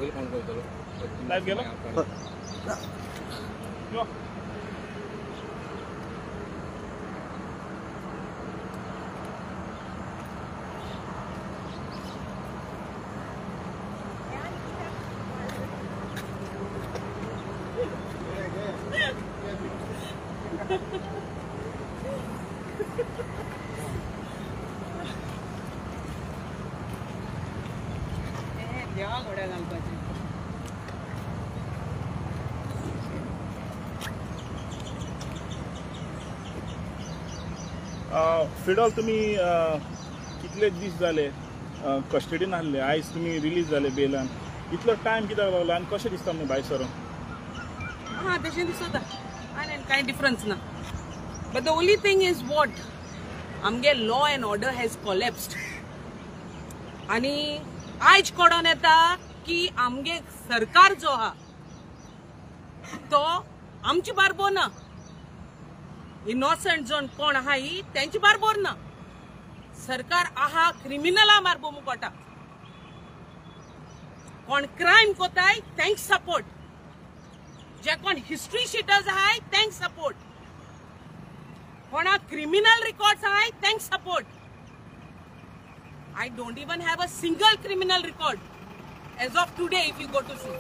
Live गेलो यो. देवा घोड्या घालपाचे. फिडॉल तुम्ही कितले दीस जाले कस्टडीन आहले, आयज तुम्ही रिलीज जाले बेलान, इतलो टायम कित्याक लागलो आनी कशें दिसता न्ही भायर सरून? हा तशें दिसता आनी कांय डिफरन्स ना. But the only thing is what आमगे लॉ एंड ऑर्डर हॅज कोलॅप्स्ड. आनी आयज कळोन येता की आमगे सरकार जो आहा तो आमची बारबो ना. इनोसंट जो कोण आहा ही त्यांची बारबोर ना. सरकार आहा क्रिमिनला बारबो मुकोटा. कोण क्राइम कोताय थँक्स सपोर्ट. जे कोण हिस्ट्री शीटर्स आहाय थँक्स सपोर्ट. कोणा क्रिमिनल रिकॉर्ड्स आहाय thanks support. I don't even have a single criminal record as of today if you go to see.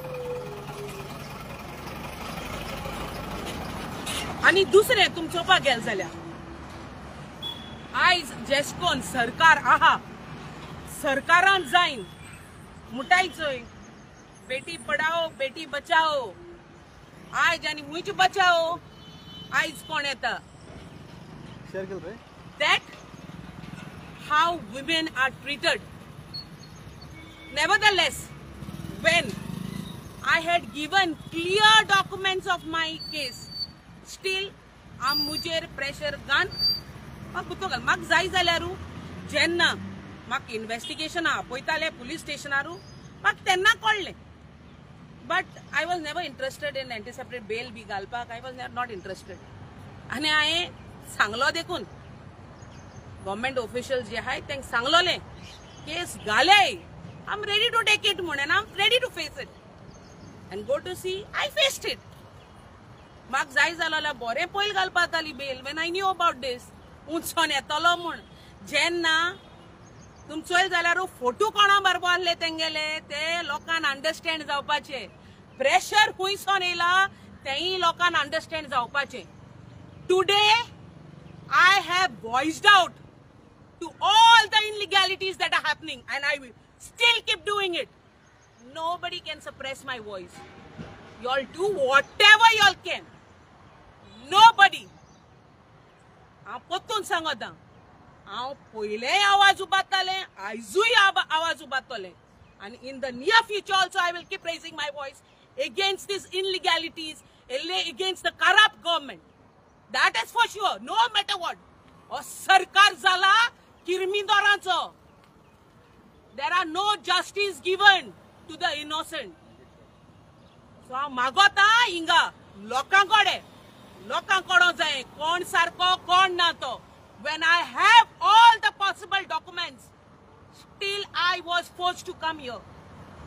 आणि दुसरे तुम चोपा गेल जाल्यार आयज जेस्कोन सरकार आहा सरकारान जाईन मुटायचोय बेटी पढाओ बेटी बचाओ. आयज आनी मुईच बचाओ आयज कोण येता that how women are treated. Nevertheless, when I had given clear documents of my case, still am मुजेर pressure घान म्हाक बुतोगल म्हाक जाय जाल्यारू जेन्ना म्हाक इन्व्हेस्टिगेशन आपयताले पुलीस स्टेशनारू म्हाक तेन्ना कळ्ळें. But I was never interested in anticipatory bail बी घालपाक. I was not interested. आनी हांवें सांगलो देखून गव्हर्नमेंट ऑफिशियल्स जे आहाय तांकां सांगलोले केस घाले. I am ready to take it म्हणून I am ready to face it and go to see. I faced it. म्हाका जाय जाल्यार बरें पयल घालपा जाताली bail when I knew about this. उंचोन येतलो म्हूण जेन्ना तुम चोयल जाल्यार फोटो कोणा बरोबर आहले तेंगेले ते लोकांक अंडरस्टँड जावपाचे. प्रेशर खुंयसोन येयला तेंय लोकांक अंडरस्टँड जावपाचे. Today I have voiced out to all the illegalities that are happening and I will still keep doing it. Nobody can suppress my voice. Y'all do whatever y'all can. Nobody. हांव पोत्तून सांगता हांव पयलेय आवाज उबारताले आयजूय आवाज उबारतले and in the near future also I will keep raising my voice against these illegalities, against the corrupt government. That is for sure, no matter what. और सरकार जाला किरमिंदोरांचो. There are no justice given to the innocent. So हांव मागोता हिंगा लोकांकडो जाय कोण सारको कोण ना तो. When I have all the possible documents, still I was forced to come here.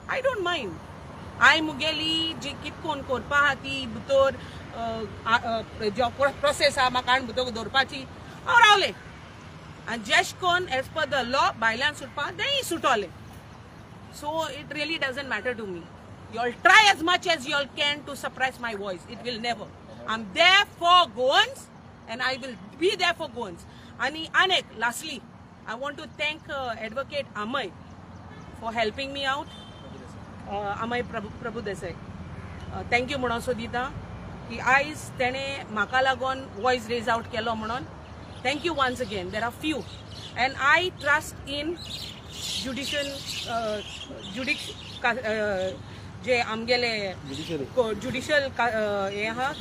I don't mind. I मुगेली जी कितकोन करपा हा ती भितर जो प्रोसेस हा म्हाका आनी भितर दवरपाची हांव रावलें. आनी जेश कोन एज पर द लॉ भायल्यान सुटपा तेंय सुटोले. So it really doesn't matter to me. You'll try as much as you can to suppress my voice. It will never. I'm there for Goans and I will be there for Goans. And Anek, lastly, I want to thank Advocate Amay for helping me out. Amay Prabhu Desai. Thank you म्हणून so दिता की आयज तेणे म्हाका लागून voice raise out केलो म्हणून. Thank you once again. There are few and I trust in जे आमगेले जुडिशियल हे आहा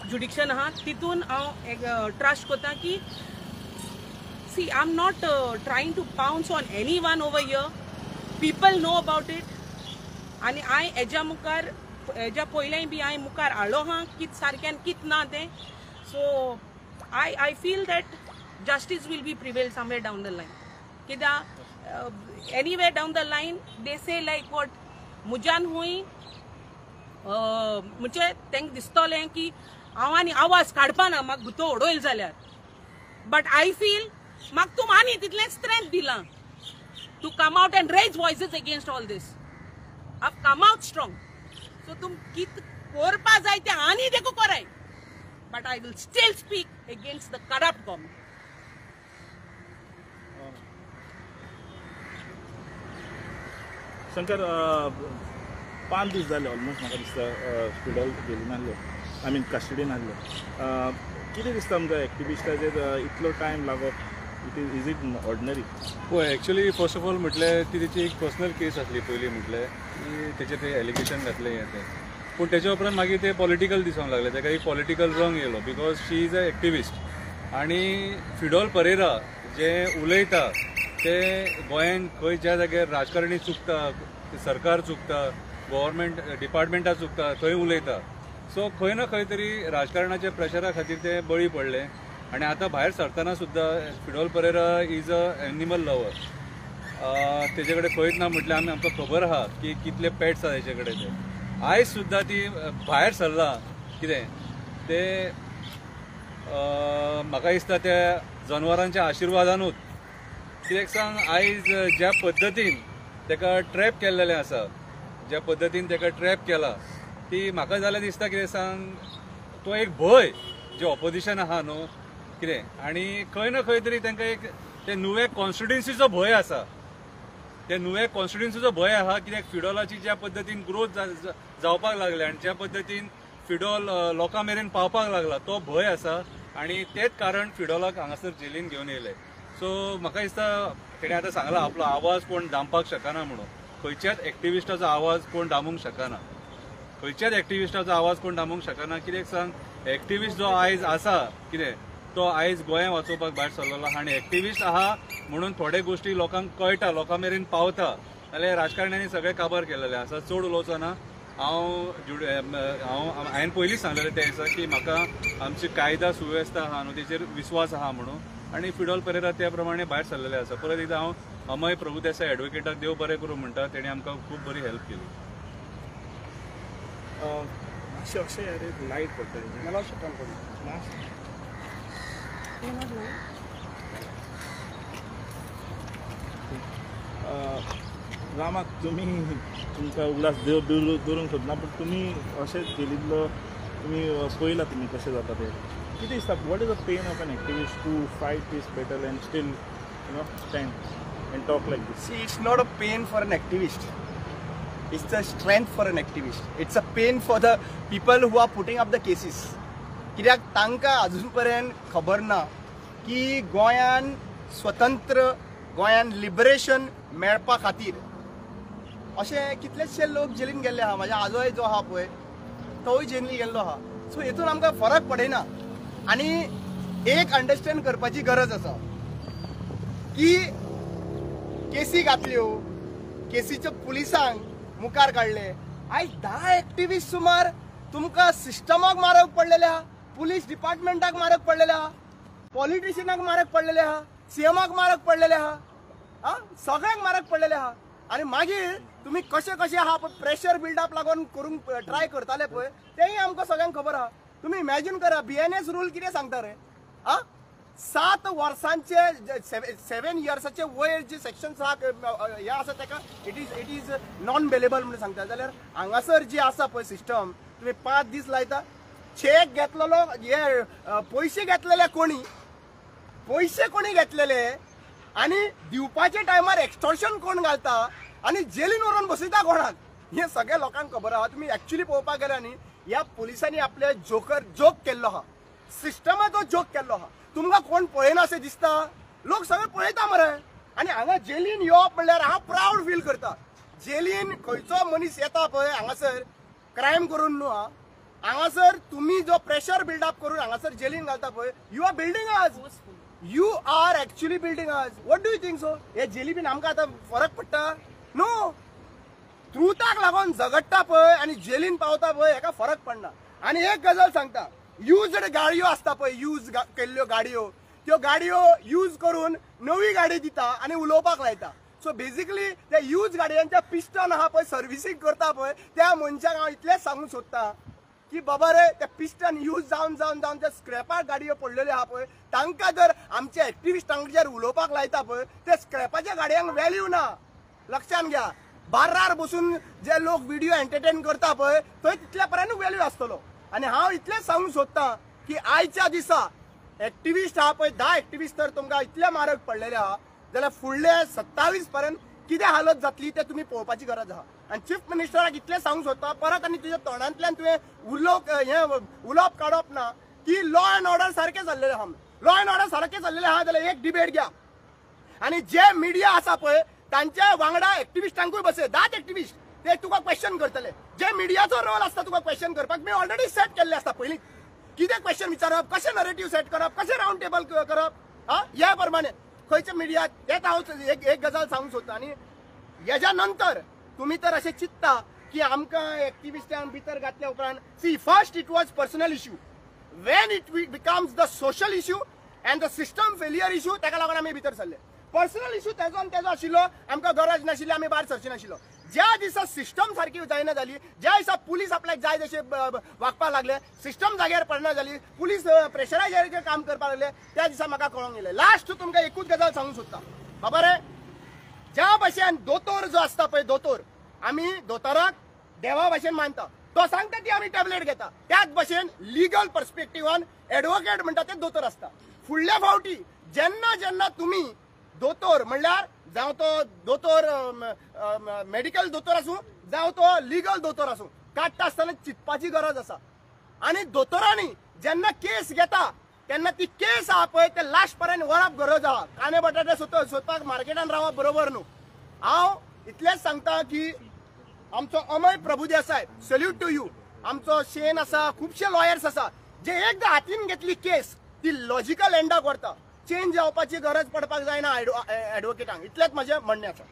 जुडिक्शन आहा तितून हांव एक ट्रस्ट करता की see I'm not trying to pounce on anyone over here. People know about it. आणि हांवें हेज्या मुखार हेज्या पयलेंय बी हांवें मुखार हाडलो हा कित सारकें कित ना तें. So I feel that justice will be prevail somewhere down the line. कित्याक anywhere down the line they say like what म्हज्यान हुंय म्हणजे तांकां दिसतलें की हांव आनी आवाज काडपाना म्हाका भितर ओडयले जाल्यार बट आय फील म्हाका तूं आनी तितलें स्ट्रेंथ दिलां to come out and raise voices against all this I come out strong so तुम कित करपा जाय तें आनी देखो कराय but I will still speak against the corrupt government Shankar 5 दीस जाले ऑलमोस्ट म्हाका दिसता फिडॉल गेली नासले आय मीन कस्टडीन आसले कितें दिसता आमकां एक्टिविस्टाचेर इतलो टायम लागप इज इट ऑर्डिनरी पळय एक्चुअली फर्स्ट ऑफ ऑल म्हटल्यार ती तेची एक पर्सनल केस आसली पयली म्हटल्यार की तेचेर ते एलिगेशन घातलें हें तें पूण तेच्या उपरांत मागीर ते पॉलिटिकल दिसूंक लागले ताका एक पॉलिटिकल रंग येयलो because she is a activist आनी फिडॉल परेरा जे उलयता ते गोंयांत खंय ज्या जाग्यार राजकारणी चुकता सरकार चुकता गव्हर्मेंट डिपार्टमेंटा चुकता थंय उलयता सो खंय ना खंय तरी राजकारणाच्या प्रेशरा खातीर ते बळी पडले आनी आतां भायर सरतना सुद्दां Fidol Pereira is a animal lover तेजे कडेन खंयच ना म्हटल्यार आमकां खबर आहा की कितले पेट्स आहा तेजे कडेन ते आयज सुद्दां ती भायर सरला कितें ते म्हाका दिसता त्या जनावरांच्या आशिर्वादानूच कित्याक सांग आयज ज्या पद्दतीन ताका ट्रॅप केल्लेलें आसा ज्या पद्दतीन ताका ट्रॅप केला ती म्हाका जाल्यार दिसता कितें सांग तो एक भंय जे ऑपोजिशन आहा न्हू कितें आनी खंय ना खंय तरी तांकां एक ते नुवे कॉन्स्टिट्युन्सीचो भंय आसा ते नुवे कॉन्स्टिट्युन्सीचो भंय आहा कित्याक फिडॉलाची ज्या पद्दतीन ग्रोथ जावपाक लागले आनी ज्या पद्दतीन फिडॉल लोकां मेरेन पावपाक लागला तो भंय आसा आनी तेच कारण फिडॉलाक हांगासर जेलीन घेवन येयले सो म्हाका दिसता तेणें आतां सांगला आपलो आवाज कोण दामपाक शकना म्हणून खंयच्याच एक्टिविस्टाचो आवाज कोण दामूंक शकना खंयच्याच एक्टिविस्टाचो आवाज कोण दामूंक शकना कित्याक सांग एक्टिविस्ट जो आयज आसा कितें तो आयज गोंया वाचोवपाक भायर सरलेलो आहा आनी एक्टिविस्ट आहा म्हणून थोडे गोश्टी लोकांक कळटा लोकां मेरेन पावता नाल्यार राजकारण्यांनी सगळे काबार केलेले आसा चड उलोवचो ना हांवें पयलींच सांगलेलें तें दिसा की म्हाका आमची कायदा सुवेवस्था आहा न्हू तेचेर विस्वास आहा म्हणून आनी फिडॉल परेरा त्या प्रमाणे भायर सरलेले आसा परत एकदां हांव अमय प्रभुदेसाय एडवोकेटाक देव बरें करूं म्हणटा तेणें आमकां खूब बरी हेल्प केली अशें लायट पडटा मला रामा तुमी तुमकां उगडास दवरूंक सोदना पूण तुमी अशें केल्लो तुमी पळयलां तुमी कशें जाता तें कितें दिसता what is the pain of an activist to fight this battle and still stand and talk like this See, it's not a pain for an activist. It's the strength for an activist. It's a pain for the people who are putting up the cases. कित्याक तांकां अजून पर्यंत खबर ना की गोंयान स्वतंत्र गोंयान लिबरेशन मेळपा खातीर अशें कितलेशे लोक जेलीन गेल्ले आहा म्हाज्या आजोय जो आहा पळय तोय जेलीन गेल्लो आहा सो हेतून आमकां फरक पडयना आनी एक अंडरस्टँड करपाची गरज आसा की केसी घातल्यो केसीच्या पुलिसांक मुखार काडले आयज 10 एक्टिविस्ट सुमार तुमकां सिस्टमाक मारक पडलेले आहा पुलीस डिपार्टमेंटाक मारक पडलेले आहा पॉलिटिशियनाक मारक पडलेले आहा सीएमाक मारक पडलेले आहा सगळ्यांक मारक पडलेले आहा आनी मागीर तुमी कशें कशें आहा पळय प्रेशर बिल्डअप लागून करूंक ट्राय करताले पळय तेंय आमकां सगळ्यांक खबर आहा तुमी इमॅजिन करा BNS रूल कितें सांगता रे 7 वर्सांचे 7 इयर्साचे वयर जे सेक्शन्स आहा हे आसा तेका इट इज नॉन बेलेबल म्हणून सांगता जाल्यार हांगासर जी आसा पळय सिस्टम तुमी 5 दीस लायता चेक घेतलेलो हे पयशे घेतलेले कोणी घेतलेले आनी दिवपाच्या टायमार एक्स्टॉर्शन कोण घालता आनी जेलीन व्हरून बसयता कोणाक हे सगळे लोकांक खबर आहा तुमी एक्चुअली पळोवपाक गेल्यार न्ही ह्या पुलिसांनी आपले जोक केल्लो आहा सिस्टमाचो जोक केल्लो आहा तुमकां कोण पळयना अशें दिसता लोक सगळे पळयता मरे आनी हांगा जेलीन येवप म्हणल्यार हांव प्राऊड फील करता जेलीन खंयचो मनीस येता पळय हांगासर क्रायम करून न्हू हांगासर तुमी जो प्रेशर बिल्डअप करून हांगासर जेलीन घालता पळय यू आर बिल्डींग आज यू आर एक्चुअली बिल्डींग आज what do you think so हे जेलीबीन आमकां आतां फरक पडटा नो ट्रुथाक लागून झगडटा पळय आनी जेलीन पावता पळय हेका फरक पडना आनी एक गजाल सांगता युज्ड गाडयो आसता पळय यूज केल्ल्यो गाडयो त्यो गाडयो यूज करून नवी गाडी दिता आनी उलोवपाक लायता सो बेसिकली त्या यूज गाडयांच्या पिस्टन आहा पळय सर्व्हिसिंग करता पळय त्या मनशाक हांव इतलेंच सांगूंक सोदतां की बाबा रे ते पिस्टन यूज जावन जावन जावन त्या स्क्रॅपार गाडयो पडलेल्यो आहा पळय तांकां जर आमचे एक्टिविस्टांचेर उलोवपाक लायता पळय ते स्क्रॅपाच्या गाडयांक व्हॅल्यू ना. लक्षात घ्या, बार्रार बसून जे लोक व्हिडिओ एंटरटेन करता पळय थंय तितल्या पर्यंत व्हॅल्यू आसतलो. आनी हांव इतलेंच सांगूंक सोदतां की आयच्या दिसा एक्टिविस्ट आहा पळय 10 एक्टिविस्ट तर तुमकां इतले म्हारग पडलेले आहा जाल्यार फुडले 27 पर्यंत कितें हालत जातली ते तुमी पळोवपाची गरज आहा. आनी चीफ मिनिस्टराक इतलें सांगूंक सोदता परत आनी तुज्या तोंडांतल्यान तुवें उलोवप काडप ना की लॉ अँड ऑर्डर सारकें जाल्लेलें आहा. लॉ अँड ऑर्डर सारकें जाल्लेलें आहा जाल्यार एक डिबेट घ्या आनी जे मिडिया आसा पळय तांच्या वांगडा एक्टिविस्टांकूय बसय 10 एक्टिविस्ट ते तुका क्वेश्चन करतले. जे मिडियाचो रोल आसता तुका क्वेश्चन करपाक मी ऑलरेडी सेट केल्ले आसता पयलीं. कितें क्वेश्चन विचारप, कशें नरेटिव्ह सेट करप, कशें राउंड टेबल करप ह्या प्रमाणे खंयच्या मिडियात हेच हांव एक गजाल सांगूंक सोदतां. आनी हेज्या नंतर तुमी तर अशें चिंतता की आमकां एक्टिविस्टांक भितर घातल्या उपरांत see first it was personal issue when it becomes the social issue and the system failure issue ताका लागून आमी भितर सरले. पर्सनल इश्यू तेजो आशिल्लो आमकां गरज नाशिल्ली आमी भायर सरचे नाशिल्लो. ज्या दिसा सिस्टम सारकी जायना जाली, ज्या दिसा पुलीस आपल्याक जाय तशें वागपाक लागले, सिस्टम जाग्यार पडना जाली, पुलीस प्रेशरायजेर काम करपाक लागले, त्या दिसा म्हाका कळोंक येयलें. लास्ट तुमकां एकूच गजाल सांगूंक सोदतां बाबा रे, ज्या भाशेन दोतोर जो आसता पळय दोतोर, आमी दोतोराक देवा भाशेन मानता, तो सांगता ती आमी टॅबलेट घेता. त्याच भाशेन लिगल पर्स्पेक्टिवान एडवोकेट म्हणटा ते दोतोर आसता. फुडल्या फावटी जेन्ना जेन्ना तुमी दोतोर म्हणल्यार जावं तो दोतोर मेडिकल दोतोर आसूं जावं तो लिगल दोतोर आसूं काडटा आसतना चिंतपाची गरज आसा. आनी दोतोरांनी जेन्ना केस घेता तेन्ना ती केस आहा पळय ते लास्ट पर्यंत व्हरप गरज आहा. कांदे बटाटे सोदपाक मार्केटान रावप बरोबर न्हू. हांव इतलेंच सांगता की आमचो Amay Prabhudesai salute to you. आमचो शेन आसा, खुबशे लॉयर्स आसा जे एकदां हातीन घेतली केस ती लॉजिकल एंडाक व्हरता. चेंज जावपाची गरज पडपाक जायना एडवोकेटांक. इतलेंच म्हजें म्हणणें आसा.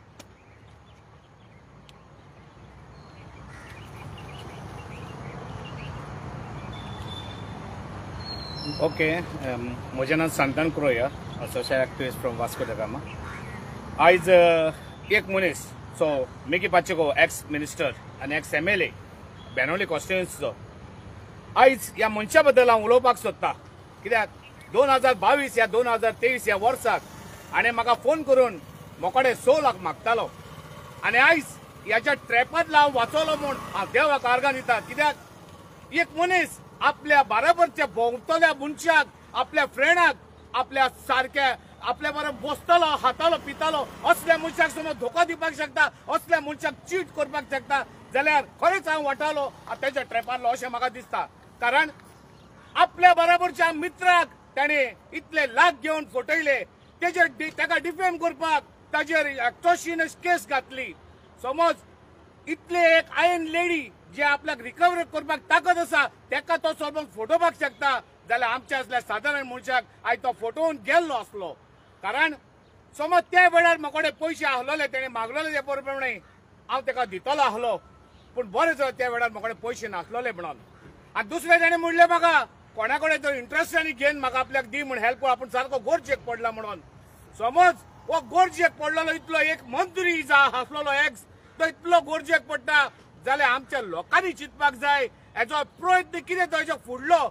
ओके, म्हजें नांव Santan Croya, social activist from Vasco da Gama. आयज एक मनीस so Mickky Pacheco ex minister आनी एक्स MLA बेनोली कॉन्स्टिट्युएन्सीचो आयज ह्या मनशा बद्दल हांव उलोवपाक सोदतां. कित्याक 2022 या 2023 ह्या वर्साक हाणें म्हाका फोन करून मोकडे 6 लाख मागतालो आनी आयज ह्याच्या ट्रॅपांतलो हांव वाचलो म्हूण हांव देवाक आर्गां दिता. कित्याक एक मनीस आपल्या बराबरच्या भोंवतल्या मनशाक, आपल्या फ्रेंडाक, आपल्या सारक्या आपल्या बरोबर बसतलो, खातालो, पितालो असल्या मनशाक समज धोका दिवपाक शकता, असल्या मनशाक चीट करपाक शकता जाल्यार खरेंच हांव वाटालो तेच्या ट्रॅपांतलो अशें म्हाका दिसता. कारण आपल्या बरोबरच्या मित्राक ताणें इतले लाख घेवन फटयले, ताका डिफेम करपाक ताजेर एक्टॉर्शनस केस घातली. समज इतले एक आयन लेडी जे आपल्याक रिकवर करपाक ताकद आसा ताका तो समज फटोवपाक शकता जाल्यार आमच्या असल्या सादारण मनशाक आयज तो फटोवन गेल्लो आसलो. कारण समज त्या वेळार म्हाकोडे पयशे आहलोले, तेणें मागलोले ते प्रमाणे हांव ताका दितलो आहलो, पूण बरें जालें त्या वेळार म्हाकोडे पयशे नासलोले म्हणून. आनी दुसरें ताणें म्हणलें म्हाका कोणा कडेन तो इंट्रस्टांनी घेवन म्हाका आपल्याक दी म्हण हेल्प, आपूण सारको गोरजेक पडला म्हणून. समज हो गोरजेक पडलेलो इतलो एक मंत्री आसलेलो एक्स तो इतलो गोरजेक पडटा जाल्यार आमच्या लोकांनी चिंतपाक जाय हेजो प्रयत्न कितें तो हेजो फुडलो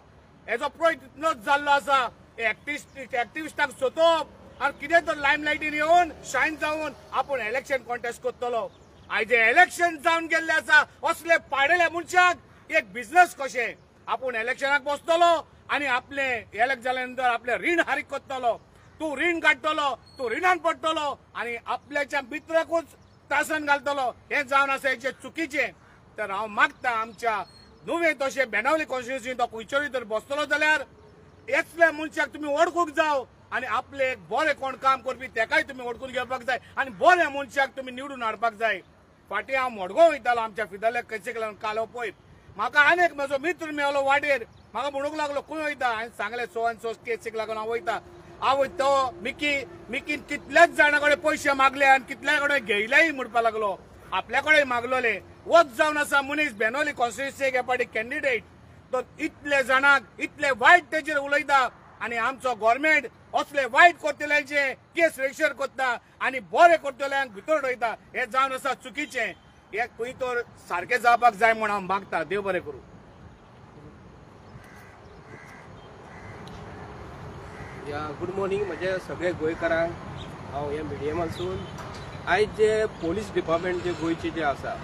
हेजो प्रयत्नच जाल्लो आसा. एक्टिविस्टांक सोदप आनी कितें तर लायमलायटीन येवन शायन जावन आपूण इलेक्शन कॉन्टेस्ट करतलो. आयज इलेक्शन जावन गेल्ले आसा असले पाडेल्या मनशाक एक बिझनेस कशें आपूण इलेक्शनाक बसतलो आनी आपले इलेक्ट जाल्या नंतर आपले रीण हारीक करतलो. तूं रीण काडटलो, तूं रिणान पडटलो आनी आपल्याच्या मित्राकूच त्रासान घालतलो. हें जावन आसा हेचे चुकीचें. तर हांव मागता आमच्या नुवें तशें बेनावली कॉन्स्टिट्युएन्सीन तो खंयचोय जर बसतलो जाल्यार असल्या मनशाक तुमी वळखूंक जाव आनी आपले एक बरें कोण काम करपी तेकाय तुमी वळखून घेवपाक जाय आनी बऱ्या मनशाक तुमी निवडून हाडपाक जाय. फाटीं हांव मडगांव वयतालो आमच्या फिदरल्या केसीक लागून कालो पळय म्हाका आनीक म्हजो मित्र मेळलो वाटेर म्हाका म्हणूंक लागलो खंय वयता. हांवें सांगलें सो आनी सो केसीक लागून हांव वयता. हांव तो मिकीन कितल्याच जाणां कडेन पयशे मागले आनी कितल्या कडेन घेयलेय म्हणपाक लागलो. आपल्या कडेन मागलोले. वच जावन आसा मनीस बेनोली कॉन्स्टिट्युएन्सीक हे पाटी कॅन्डिडेट तो इतले जाणांक इतले वायट तेजेर उलयता आणि आमचो गव्हर्नमेंट असले वाईट करतल्यांचे केस रजिस्टर करता आणि बरे करतल्यांक भितर उडयता हे जावन आसा चुकीचे. हे खंय तर सारखे जावपाक जाय म्हण हांव मागता. देव बरें करूं. गुड मॉर्निंग म्हजे सगळे गोंयकारांक. हांव ह्या मिडियमासून आयज जे पुलीस डिपार्टमेंट जे गोंयचे जे आसा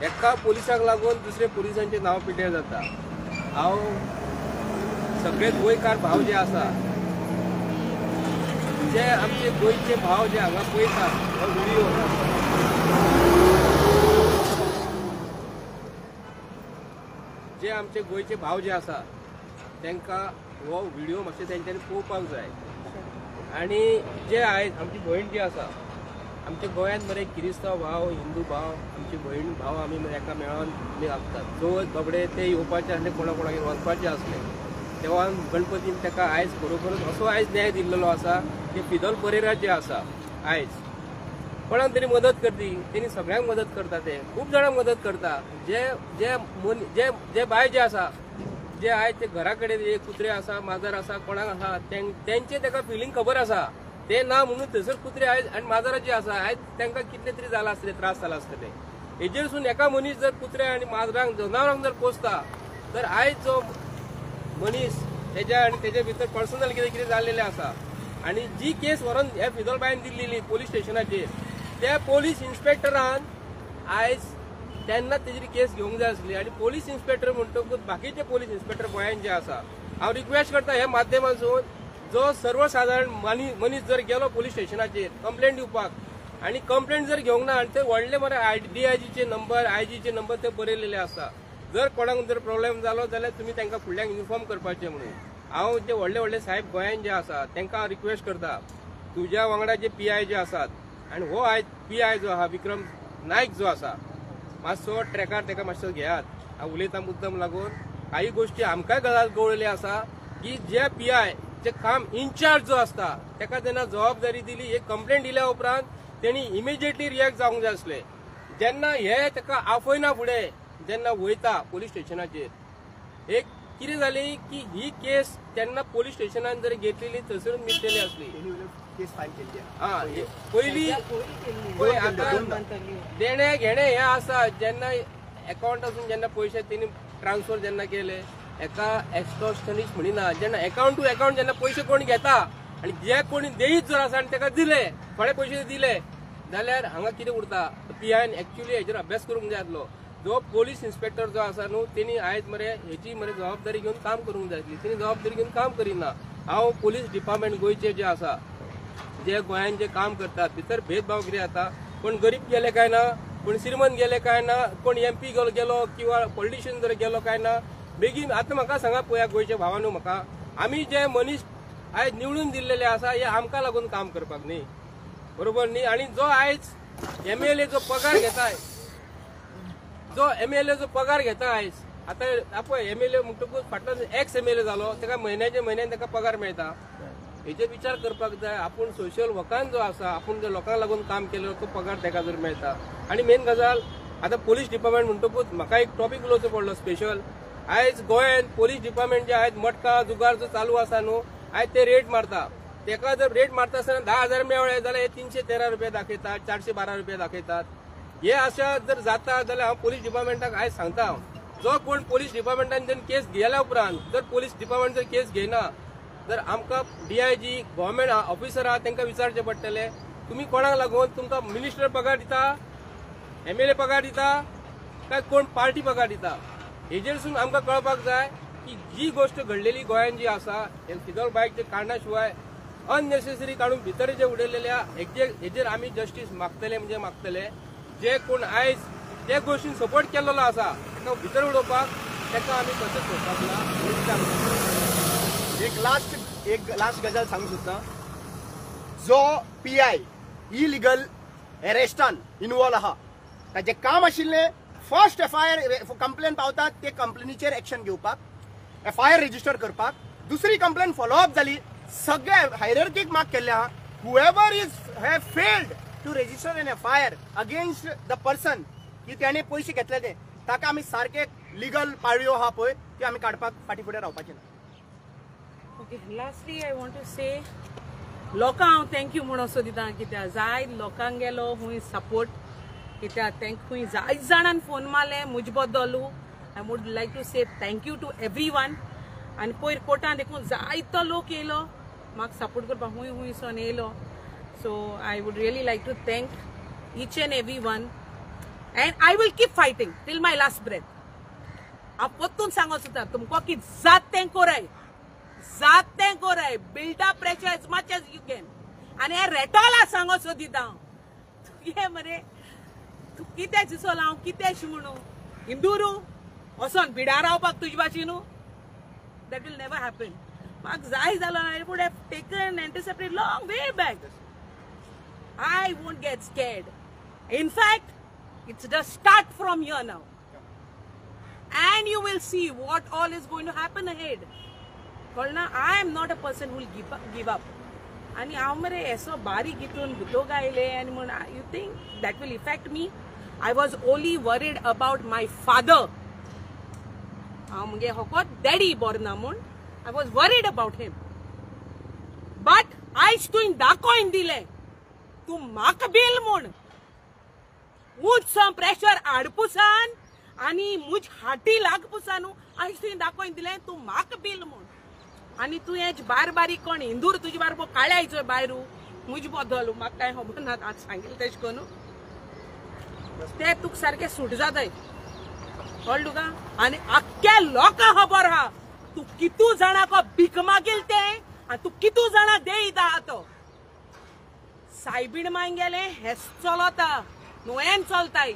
एका पुलिसाक लागून दुसरे पुलिसांचे नांव पिड्ड्यार जाता. हांव सगळे गोंयकार भाव जे आसा जे आमचे गोंयचे भाव जे हांगा पळयता हो व्हिडिओ जे आमचे गोंयचे भाव जे आसा तांकां हो व्हिडिओ मातशें तेंच्यांनी पळोवपाक जाय. आनी जे आयज आमची भयण जी आसा आमच्या गोंयांत मरे किरिस्तांव भाव हिंदू भाव आमची भयण भाव आमी मरे एका मेळोन आमी आसतात. चवथ बाबडे ते येवपाचे आसले कोणा कोणागेर वचपाचे आसले तेव्हा गणपतीन ताका आयज खरोखरच असो आयज न्याय दिल्लो आसा की फिदल परेरा जे आसा आयज कोणाक तरी मदत करती तेणी सगळ्यांक मदत करता. ते खूब जाणांक मदत करता. जे जे जे जे बाय जे आसा जे आयज ते घरा कडेन जे कुत्रे आसा माजर आसा कोणाक आसा तेंचे ताका फिलींग खबर आसा ते ना म्हणून थंयसर कुत्रे आयज आनी माजरां जी आसा आयज तांकां कितले तरी जाला आसतले त्रास जाला आसतले. हेजेरसून एका मनीस जर कुत्रे आनी माजरांक जनावरांक जर पोसता तर आयज जो मनीस तेज्या आनी तेजे भितर पर्सनल कितें कितें जाल्लेलें आसा आनी जी केस व्हरोन ह्या फिदल बायन दिल्ली पोलीस स्टेशनाचेर त्या पोलीस इन्स्पेक्टरान आयज तेन्ना तेजी केस घेवंक जाय आसली. आनी पोलीस इन्स्पेक्टर म्हणटकूच बाकीचे पोलीस इन्स्पेक्टर गोंयांत जे आसा हांव रिक्वेस्ट करता ह्या माध्यमांतसून जो सर्वसाधारण मनीस जर गेलो पोलीस स्टेशनाचेर कंप्लेंट दिवपाक आनी कंप्लेंट जर घेवंक ना आनी ते व्हडले मरे DIGचे नंबर IGचे नंबर ते बरयलेले आसा. जर कोणाक जर प्रॉब्लेम जालो जाल्यार तुमी तांकां फुडल्यांक इन्फॉर्म करपाचें म्हणून. हांव जे व्हडले व्हडले साहेब गोंयांत जे आसा तांकां हांव रिक्वेस्ट करता तुज्या वांगडा जे PI जे आसात आनी हो आयज PI जो आहा विक्रम नायक जो आसा मातसो ट्रॅकार ताका मातसो घेयात. हांव उलयतां मुद्दम लागून काही गोश्टी आमकांय गजाल कळयल्यो आसा की जे PI जे काम इन्चार्ज जो आसता ताका जेन्ना जबाबदारी दिली एक कंप्लेंट दिल्या उपरांत तेणी इमिजिएटली रिएक्ट जावंक जाय आसलें. जेन्ना हे ताका आफयना फुडें जेन्ना वयता पोलीस स्टेशनाचेर एक कितें जालें की ही केस तेन्ना पोलीस स्टेशनान जर घेतलेली थंयसरूच मिटलेली आसली. केस फायल केली पयलीं आतां देणे घेणे हे आसा जेन्ना अकाउंटासून जेन्ना पयशे तेणी ट्रान्सफर जेन्ना केले एका एक्स्टॉर्शनिस्ट म्हणिना जेन्ना अकाउंट टू अकाउंट जेन्ना पयशे कोण घेता आनी जे कोणी देयीत जर आसा आनी ताका दिले थोडे पयशे दिले जाल्यार हांगा कितें उरता. PIन एक्चुअली हेजेर अभ्यास करूंक जाय आसलो. जो पोलीस इन्स्पेक्टर जो आसा न्हू तेणी आयज मरे हेची मरे जबाबदारी घेवन काम करूंक जाय आसली. तेणी जबाबदारी घेवन काम करिना. हांव पुलीस डिपार्टमेंट गोंयचे जे आसा जे गोंयांत जे काम करतात भितर भेदभाव कितें जाता कोण गरीब गेले काय ना कोण श्रीमंत गेले काय ना कोण MP गेलो किंवा पॉलिटिशियन जर गेलो काय ना. बेगीन आतां म्हाका सांगा पळया गोंयच्या भावानू म्हाका आमी जे मनीस आयज निवडून दिल्लेले आसा हे आमकां लागून काम करपाक न्ही बरोबर न्ही. आनी जो आयज MLA जो पगार घेताय जो MLA जो पगार घेता आयज आतां पळय MLA म्हणटकूच फाटलो एक्स MLA जालो ताका म्हयन्याचे म्हयन्यान ताका पगार मेळटा. हेचेर विचार करपाक जाय. आपूण सोशल वर्कान जो आसा आपूण जर लोकांक लागून काम केलो तो पगार ताका जर मेळटा. आनी मेन गजाल आतां पुलीस डिपार्टमेंट म्हणटकूच म्हाका एक टॉपीक उलोवचो पडलो स्पेशल. आयज गोंयांत पुलीस डिपार्टमेंट जे आयज मटका जुगार जो चालू आसा न्हू आयज ते रेट मारता. ताका जर रेट मारता आसतना 10,000 मेळ्ळे जाल्यार हे 313 रुपया दाखयतात 412 रुपया दाखयतात. हे अशा जर जाता जाल्यार हांव पुलीस डिपार्टमेंटाक आयज सांगता जो कोण पुलीस डिपार्टमेंटान जर केस गेल्या उपरांत जर पुलीस डिपार्टमेंट जर केस घेयना तर आमकां DIG गव्हर्मेंट ऑफिसर आहा तांकां विचारचें पडटलें तुमी कोणाक लागून तुमकां मिनिस्टर पगार दिता MLA पगार दिता काय कोण पार्टी पगार दिता. हेजेरसून आमकां कळपाक जाय की जी गोष्ट घडलेली गोंयांत जी आसा हे फिदल बायकचे कारणा शिवाय अननेसेसरी काडून भितर जे उडयलेल्या हेजेर आमी जस्टीस मागतले म्हणजे मागतले. जे कोण आयज जे गोष्टीन सपोर्ट केल्लो आसा ताका भितर उडोवपाक ताका आमी तशेंच सोडपाक ना. एक लास्ट गजाल सांगू सोदता. जो PI इलिगल अरेस्टान इन्वॉल्व आहा ताजें काम आशिल्लें फर्स्ट FIR कंप्लेन पावतात ते कंप्लेनीचेर एक्शन घेवपाक FIR रजिस्टर करपाक. दुसरी कंप्लेन फॉलोअप जाली सगळे हायरार्कीक मार्क केल्ले आहा. Whoever is have failed to register an FIR against the person की त्याने पयशे घेतले ते ताका आमी सारखे लिगल पाळयो आहा पळय ती आमी काडपाक फाटी फुडें रावपाचे ना. Okay lastly I want to say लोकांक हांव थँक्यू म्हणून असो दिता कित्याक जाय लोकांक गेलो हुंय सपोर्ट कित्याक तांकां हुंय जायत जाणांनी फोन मारले मुजे बद्दलू I would like to say thank you to everyone आनी पयर कोर्टान देखून जायतो लोक येयलो म्हाका सपोर्ट करपाक हुंय हुंयसून येयलो so I would really like to thank each and everyone and I will keep fighting till my last breath हांव परतून सांगो सोदता तुमकां कितें जात तें कोराय build up pressure as much as you can आनी हे रेटॉला सांगो सोदिता हांव तुगे मरे तूं कितें चिसोला हांव कितें अशें म्हणू इंदुरू वचोन भिडार रावपाक तुजे भाशेन that will never happen. Mark Zai Zalan, I would have taken anticipatory long way back. I won't get scared. In fact, it's the start from here now. And you will see what all is going to happen ahead. Kolna, I am not a person who will give up. And amare eso bari gitun guto gaile and you think that will affect me? I was only worried about my father. Daddy born I was worried about him. But I stood dakoin dile. Tu makbil mun. Muj some pressure adpusan ani muj hati lagpusanu. I stood dakoin dile tu makbil mun. आणि तू हेच बार बारीक कोण इंदूर तुझी बारबो काळ्यायचो Bayrou मुज बदल म्हाका काय खबर ना आज सांगितलं तेश कोण ते तुक सारखे सूट जाताय कळ्ळू का आणि अख्ख्या लोकां खबर हा तू कितू जाणांक भीक मागील ते आणि तू कितू जाणां देईता तो सायबीण मांगेले हेस चलता नुवेन चलताय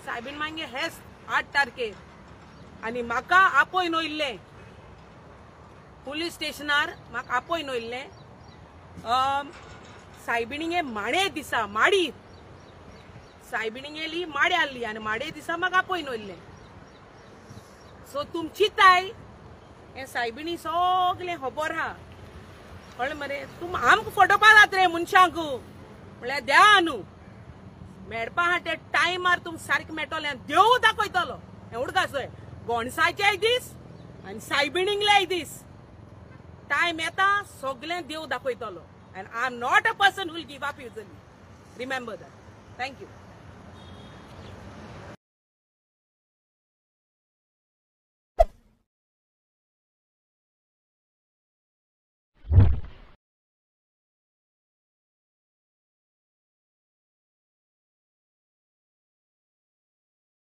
सायबीण मांगे हेस 8 तारखेर आणि म्हाका आपय नोयल्ले पुलीस स्टेशनार म्हाका आपय नोयल्ले सायबिणींगे माडे दिसा माडी सायबिणींगेली माडे आल्ली आनी माडे दिसा म्हाका आपय नोयल्ले सो तुमची ताय हे सायबिणी सगळे खबर हा कळ्ळें मरे तुम आमकां फटोवपा जात रे मनशांक म्हळ्यार द्या न्हू मेळपा हा ते टायमार तुम सारकें मेळटलें देव दाखयतलो हें उडकासोय गोणसाचे दीस आनी सायबिणींगले दीस टाइम येता सगळें देव दाखयतलो and I'm not a person who will give up easily. Remember that. Thank you.